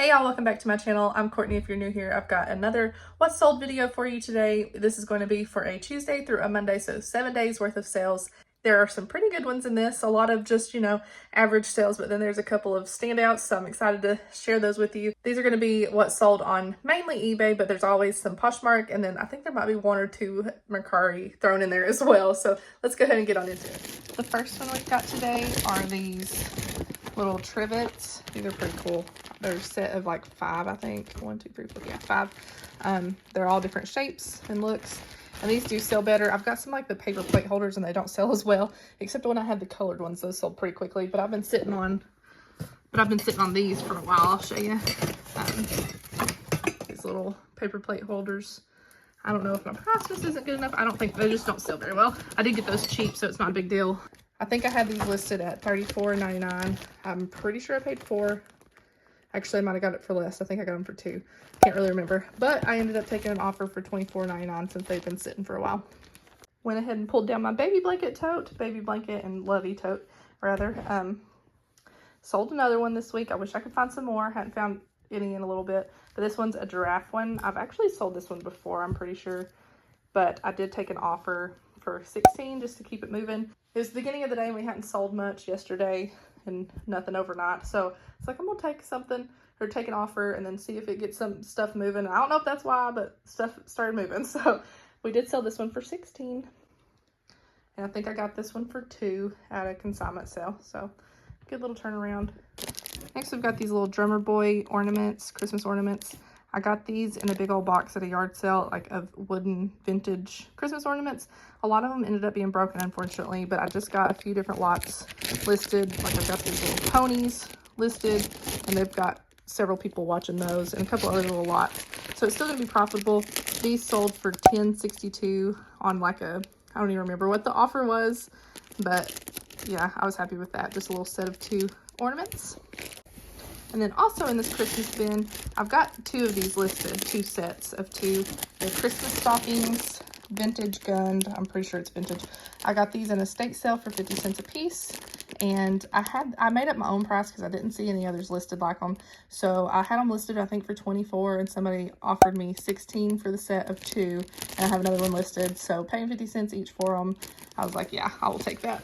Hey y'all, welcome back to my channel. I'm Courtney. If you're new here, I've got another what's sold video for you today. This is going to be for a Tuesday through a Monday, so 7 days worth of sales. There are some pretty good ones in this, a lot of just, average sales, but then there's a couple of standouts, so I'm excited to share those with you. These are going to be what's sold on mainly eBay, but there's always some Poshmark, and then I think there might be one or two Mercari thrown in there as well, so let's go ahead and get on into it. The first one we've got today are these little trivets. These are pretty cool. They're a set of like 5, I think. 1, 2, 3, 4, yeah, 5. They're all different shapes and looks. And these do sell better. I've got some like the paper plate holders and they don't sell as well. Except when I had the colored ones, those sold pretty quickly. But I've been sitting on these for a while. I'll show you. These little paper plate holders. I don't know if my price just isn't good enough. I don't think they just don't sell very well. I did get those cheap, so it's not a big deal. I think I had these listed at $34.99. I'm pretty sure I paid $4. Actually, I might have got it for less. I think I got them for $2. Can't really remember. But I ended up taking an offer for $24.99 since they've been sitting for a while. Went ahead and pulled down my baby blanket and lovey tote, rather. Sold another one this week. I wish I could find some more. Hadn't found any in a little bit. But this one's a giraffe one. I've actually sold this one before, I'm pretty sure. But I did take an offer for $16 just to keep it moving. It was the beginning of the day and we hadn't sold much yesterday and nothing overnight. So it's like, I'm gonna take something or take an offer and then see if it gets some stuff moving. I don't know if that's why, but stuff started moving. So we did sell this one for $16. And I think I got this one for $2 at a consignment sale. So good little turnaround. Next, we've got these little drummer boy ornaments, Christmas ornaments. I got these in a big old box at a yard sale, like of wooden vintage Christmas ornaments. A lot of them ended up being broken, unfortunately, but I just got a few different lots listed. Like I've got these little ponies listed, and they've got several people watching those and a couple other little lots. So it's still gonna be profitable. These sold for $10.62 on like I don't even remember what the offer was, but yeah, I was happy with that. Just a little set of 2 ornaments. And then also in this Christmas bin, I've got 2 of these listed, 2 sets of 2. They're Christmas stockings, vintage gunned. I'm pretty sure it's vintage. I got these in a estate sale for 50 cents a piece. And I made up my own price because I didn't see any others listed like them. So I had them listed, I think, for $24, and somebody offered me $16 for the set of 2. And I have another one listed. So paying 50 cents each for them, I was like, yeah, I will take that.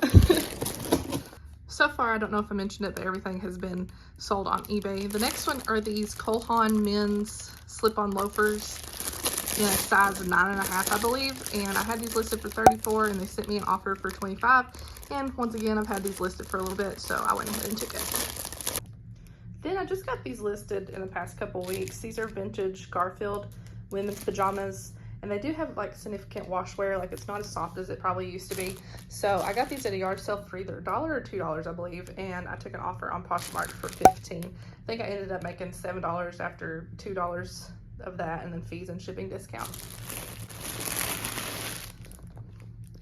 So far, I don't know if I mentioned it, but everything has been sold on eBay. The next one are these Cole Haan men's slip-on loafers in a size of 9.5, I believe. And I had these listed for $34, and they sent me an offer for $25. And once again, I've had these listed for a little bit, so I went ahead and took it. Then I just got these listed in the past couple weeks. These are vintage Garfield women's pajamas. And they do have like significant wash wear, like it's not as soft as it probably used to be. So I got these at a yard sale for either $1 or $2, I believe. And I took an offer on Poshmark for $15. I think I ended up making $7 after $2 of that and then fees and shipping discount.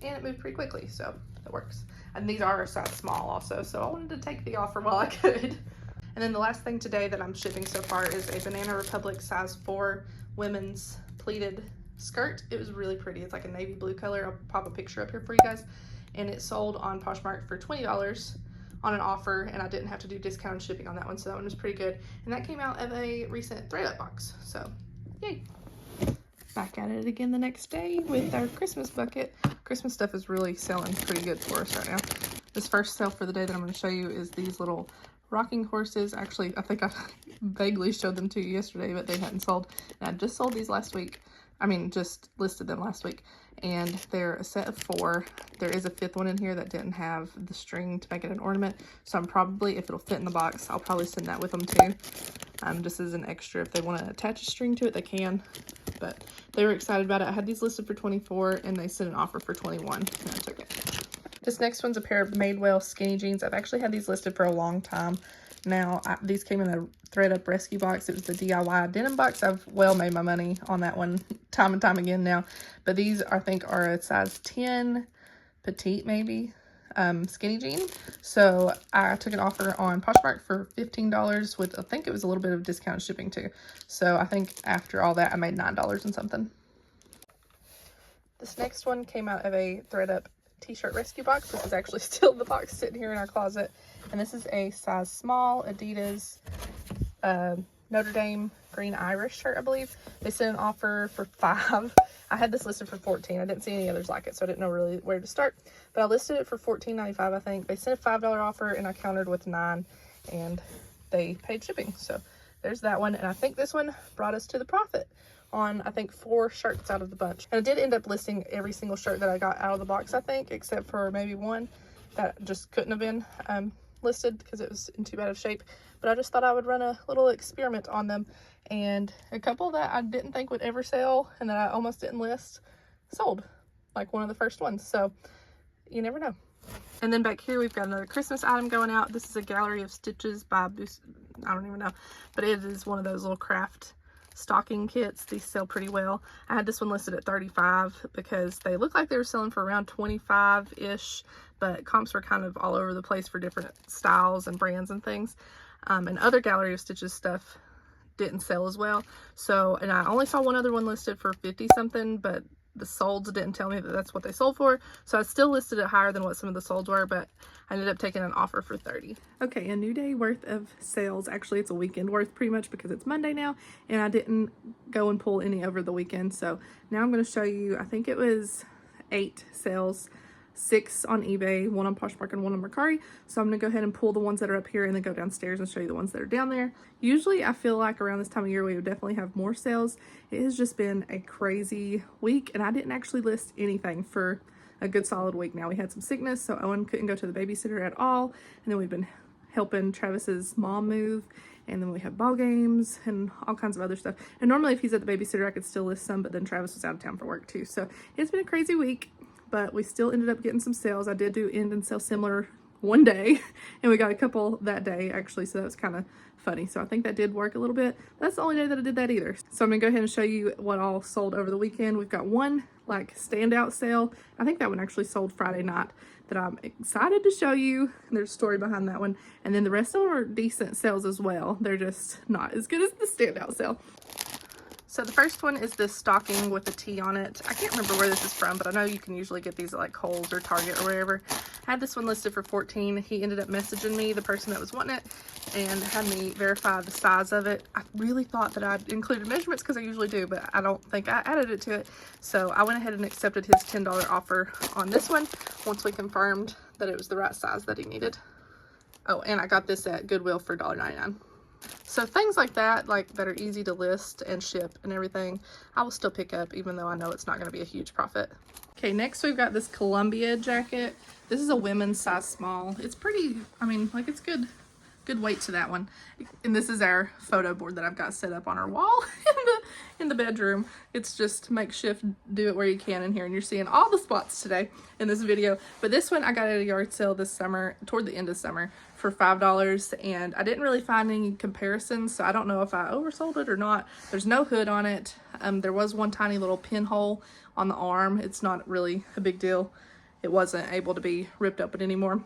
And it moved pretty quickly, so it works. And these are a size small also, so I wanted to take the offer while I could. And then the last thing today that I'm shipping so far is a Banana Republic size 4 women's pleated skirt. It was really pretty. It's like a navy blue color. I'll pop a picture up here for you guys. And it sold on Poshmark for $20 on an offer, and I didn't have to do discounted shipping on that one, so that one was pretty good. And that came out of a recent ThredUp box, so yay. Back at it again the next day with our Christmas bucket. Christmas stuff is really selling pretty good for us right now. This first sale for the day that I'm going to show you is these little rocking horses. Actually, I think I vaguely showed them to you yesterday, but they hadn't sold. And I just sold these last week. Just listed them last week, and they're a set of 4. There is a 5th one in here that didn't have the string to make it an ornament, so I'm probably, if it'll fit in the box, I'll probably send that with them too. Just as an extra, if they want to attach a string to it, they can, but they were excited about it. I had these listed for $24, and they sent an offer for $21, and I took it. This next one's a pair of Madewell skinny jeans. I've actually had these listed for a long time. Now, these came in a ThredUp rescue box. It was the DIY denim box. I've well made my money on that one time and time again now. But these, I think, are a size 10 petite, maybe, skinny jean. So I took an offer on Poshmark for $15 with, I think it was a little bit of discounted shipping too. So I think after all that, I made $9 and something. This next one came out of a ThredUp t-shirt rescue box. This is actually still the box sitting here in our closet. And this is a size small Adidas Notre Dame green Irish shirt, I believe. They sent an offer for $5. I had this listed for $14. I didn't see any others like it, so I didn't know really where to start. But I listed it for $14.95, I think. They sent a $5 offer, and I countered with $9, and they paid shipping. So there's that one. And I think this one brought us to the profit on, I think, 4 shirts out of the bunch. And I did end up listing every single shirt that I got out of the box, I think, except for maybe one that just couldn't have been listed because it was in too bad of shape. But I just thought I would run a little experiment on them, and a couple that I didn't think would ever sell and that I almost didn't list sold, like one of the first ones. So you never know. And then back here we've got another Christmas item going out. This is a gallery of stitches by I don't even know, but it is one of those little craft stocking kits. These sell pretty well. I had this one listed at $35 because they look like they were selling for around $25-ish, but comps were kind of all over the place for different styles and brands and things. And other gallery of stitches stuff didn't sell as well. So, and I only saw one other one listed for 50 something, but the solds didn't tell me that that's what they sold for. So I still listed it higher than what some of the solds were, but I ended up taking an offer for $30. Okay, a new day worth of sales. Actually, it's a weekend worth pretty much because it's Monday now, and I didn't go and pull any over the weekend. So now I'm going to show you, I think it was 8 sales. 6 on eBay, 1 on Poshmark, and 1 on Mercari. So I'm going to go ahead and pull the ones that are up here and then go downstairs and show you the ones that are down there. Usually I feel like around this time of year we would definitely have more sales. It has just been a crazy week, and I didn't actually list anything for a good solid week now. We had some sickness, so Owen couldn't go to the babysitter at all, and then we've been helping Travis's mom move, and then we had ball games and all kinds of other stuff. And normally if he's at the babysitter I could still list some, but then Travis was out of town for work too. So it's been a crazy week, but we still ended up getting some sales. I did do end and sell similar one day, and we got a couple that day actually, so that was kind of funny. So I think that did work a little bit. That's the only day that I did that either. So I'm gonna go ahead and show you what all sold over the weekend. We've got one like standout sale. I think that one actually sold Friday night that I'm excited to show you. There's a story behind that one. And then the rest of them are decent sales as well. They're just not as good as the standout sale. So the first one is this stocking with a T on it. I can't remember where this is from, but I know you can usually get these at like Kohl's or Target or wherever. I had this one listed for $14. He ended up messaging me, the person that was wanting it, and had me verify the size of it. I really thought that I'd included measurements because I usually do, but I don't think I added it to it. So I went ahead and accepted his $10 offer on this one once we confirmed that it was the right size that he needed. Oh, and I got this at Goodwill for $1.99. So things like that, that are easy to list and ship and everything, I will still pick up even though I know it's not going to be a huge profit. Okay, next we've got this Columbia jacket. This is a women's size small. It's pretty, I mean, it's good weight to that one. And this is our photo board that I've got set up on our wall in the bedroom. It's just makeshift, do it where you can in here, and you're seeing all the spots today in this video. But this one I got at a yard sale this summer, toward the end of summer, for $5, and I didn't really find any comparisons, so I don't know if I oversold it or not. There's no hood on it. There was one tiny little pinhole on the arm. It's not really a big deal. It wasn't able to be ripped open anymore.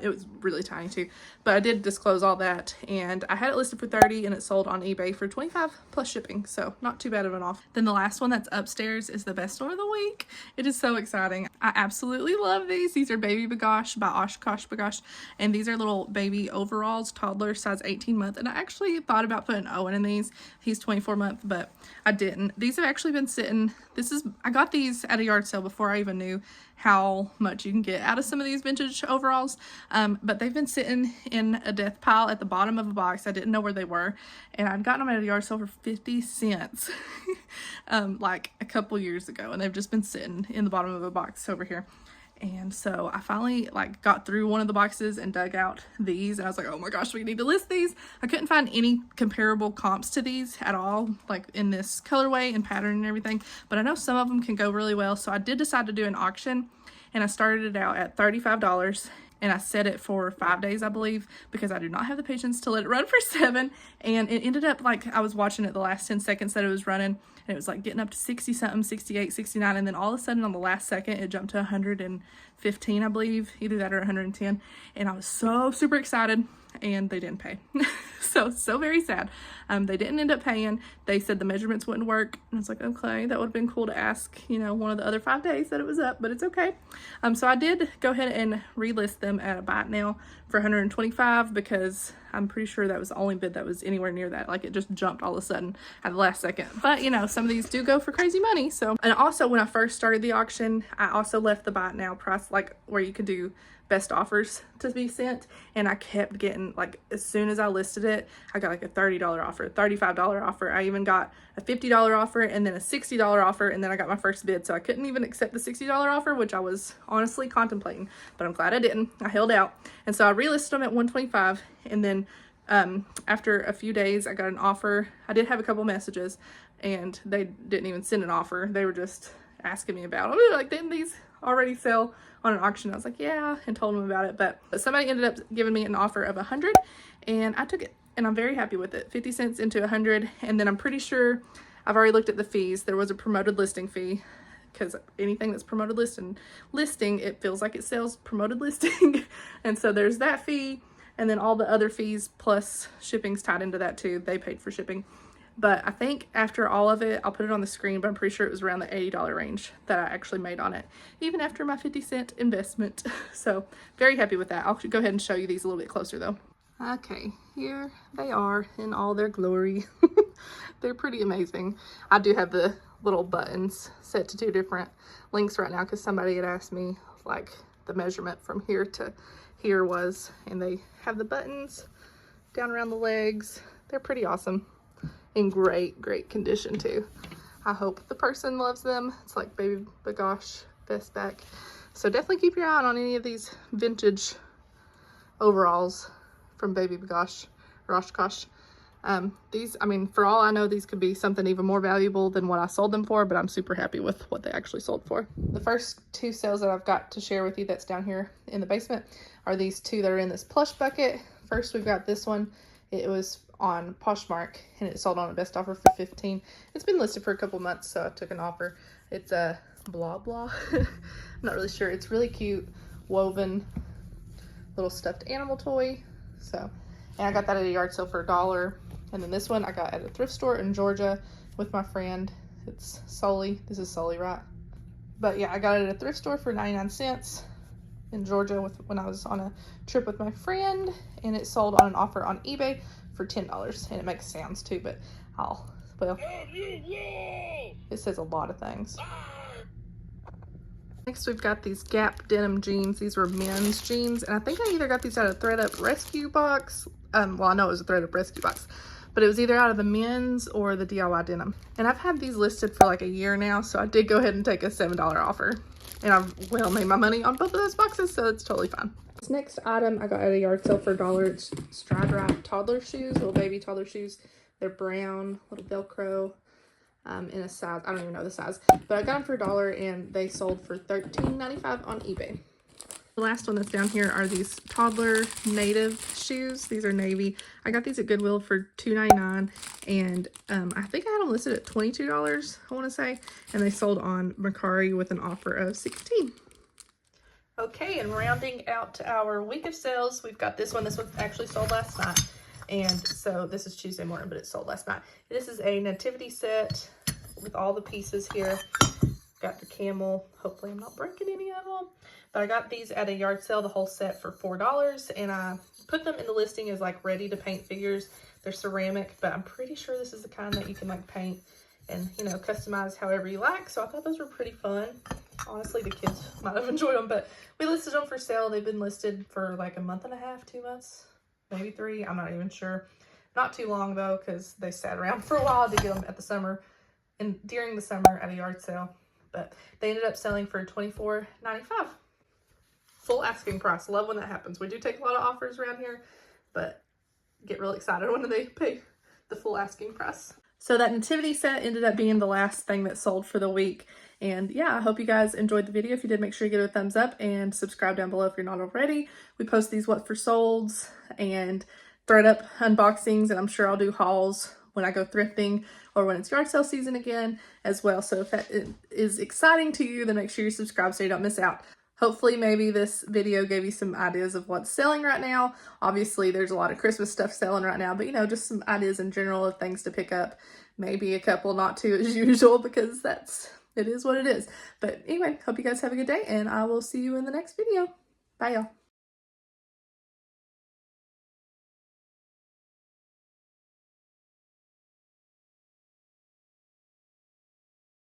It was really tiny too, but I did disclose all that, and I had it listed for $30 and it sold on eBay for $25 plus shipping, so not too bad of an offer. Then the last one that's upstairs is the best one of the week. It is so exciting. I absolutely love these. These are Baby Bagosh by Oshkosh Bagosh, and these are little baby overalls, toddler size 18-month, and I actually thought about putting Owen in these. He's 24-month, but I didn't. These have actually been sitting, I got these at a yard sale before I even knew how much you can get out of some of these vintage overalls, but they've been sitting in a death pile at the bottom of a box. I didn't know where they were, and I'd gotten them at a yard sale for 50 cents like a couple years ago, and they've just been sitting in the bottom of a box over here. And so I finally got through one of the boxes and dug out these, and I was like, oh my gosh, we need to list these. I couldn't find any comparable comps to these at all, in this colorway and pattern and everything, but I know some of them can go really well. So I did decide to do an auction, and I started it out at $35, and I set it for 5 days, I believe, because I do not have the patience to let it run for 7. And it ended up I was watching it the last 10 seconds that it was running, and it was getting up to 60 something, 68, 69, and then all of a sudden on the last second it jumped to 115, I believe, either that or 110, and I was so super excited, and they didn't pay. so very sad. They didn't end up paying. They said the measurements wouldn't work, and I was like, okay, that would have been cool to ask one of the other 5 days that it was up, but it's okay. So I did go ahead and relist them at a buy it now for 125 because I'm pretty sure that was the only bid that was anywhere near that. Like, it just jumped all of a sudden at the last second. But you know, some of these do go for crazy money. So, and also when I first started the auction, I also left the buy it now price, like where you could do best offers to be sent, and I kept getting, like, as soon as I listed it, I got like a $30 offer, a $35 offer. I even got a $50 offer, and then a $60 offer, and then I got my first bid. So I couldn't even accept the $60 offer, which I was honestly contemplating, but I'm glad I didn't. I held out. And so I relisted them at 125, and then after a few days I got an offer. I did have a couple messages, and they didn't even send an offer. They were just asking me about them. Like, didn't these already sell on an auction? I was like, yeah, and told them about it. But somebody ended up giving me an offer of 100, and I took it, and I'm very happy with it. 50 cents into 100, and then I'm pretty sure I've already looked at the fees. There was a promoted listing fee, because anything that's promoted listing, it feels like it sells promoted listing. And so there's that fee, and then all the other fees plus shipping's tied into that too. They paid for shipping. But I think after all of it, I'll put it on the screen, but I'm pretty sure it was around the $80 range that I actually made on it, even after my 50-cent investment. So very happy with that. I'll go ahead and show you these a little bit closer though. Okay, here they are in all their glory. They're pretty amazing. I do have the little buttons set to 2 different lengths right now because somebody had asked me like the measurement from here to here was, and they have the buttons down around the legs. They're pretty awesome. In great condition too. I hope the person loves them. It's like Baby Bagosh vest back. So definitely keep your eye on any of these vintage overalls from Baby Bagosh or Oshkosh. These, I mean, for all I know, these could be something even more valuable than what I sold them for, but I'm super happy with what they actually sold for. The first 2 sales that I've got to share with you that's down here in the basement are these 2 that are in this plush bucket. First, we've got this one. It was on Poshmark, and it sold on a best offer for 15. It's been listed for a couple months, so I took an offer. It's a blah blah. I'm not really sure. It's really cute, woven little stuffed animal toy. So, and I got that at a yard sale for $1. And then this one I got at a thrift store in Georgia with my friend. It's Sully. This is Sully, right? But yeah, I got it at a thrift store for 99 cents in Georgia when I was on a trip with my friend, and it sold on an offer on eBay for $10. And it makes sounds too, but well, it says a lot of things. Next, we've got these Gap denim jeans. These were men's jeans, and I think I either got these out of ThredUp Rescue box. Well, I know it was a ThredUp Rescue box, but it was either out of the men's or the DIY denim. And I've had these listed for like a year now, so I did go ahead and take a $7 offer. And I've well made my money on both of those boxes, so it's totally fine. This next item I got at a yard sale for $1. It's Stride Ride toddler shoes, little baby toddler shoes. They're brown, little Velcro, in a size, I don't even know the size, but I got them for $1, and they sold for $13.95 on eBay. The last one that's down here are these toddler native shoes. These are navy. I got these at Goodwill for $2.99, and I think I had them listed at $22, I want to say, and they sold on Mercari with an offer of $16. Okay, and rounding out our week of sales, we've got this one. This one actually sold last night, and so this is Tuesday morning, but it sold last night. This is a nativity set with all the pieces here. Got the camel. Hopefully I'm not breaking any of them. But I got these at a yard sale, the whole set for $4, and I put them in the listing as like ready to paint figures. They're ceramic, but I'm pretty sure this is the kind that you can like paint and, you know, customize however you like. So I thought those were pretty fun. Honestly, the kids might have enjoyed them, but we listed them for sale. They've been listed for like a month and a half, 2 months, maybe 3. I'm not even sure. Not too long though, because they sat around for a while to get them at the summer and during the summer at a yard sale. But they ended up selling for $24.95. Full asking price. Love when that happens. We do take a lot of offers around here, but get real excited when they pay the full asking price. So that nativity set ended up being the last thing that sold for the week. And yeah, I hope you guys enjoyed the video. If you did, make sure you give it a thumbs up and subscribe down below if you're not already. We post these what for solds and ThredUp unboxings, and I'm sure I'll do hauls when I go thrifting or when it's yard sale season again as well. So if that is exciting to you, then make sure you subscribe so you don't miss out. Hopefully maybe this video gave you some ideas of what's selling right now. Obviously there's a lot of Christmas stuff selling right now, but you know, just some ideas in general of things to pick up. Maybe a couple, not two as usual, because it is what it is. But anyway, hope you guys have a good day, and I will see you in the next video. Bye y'all.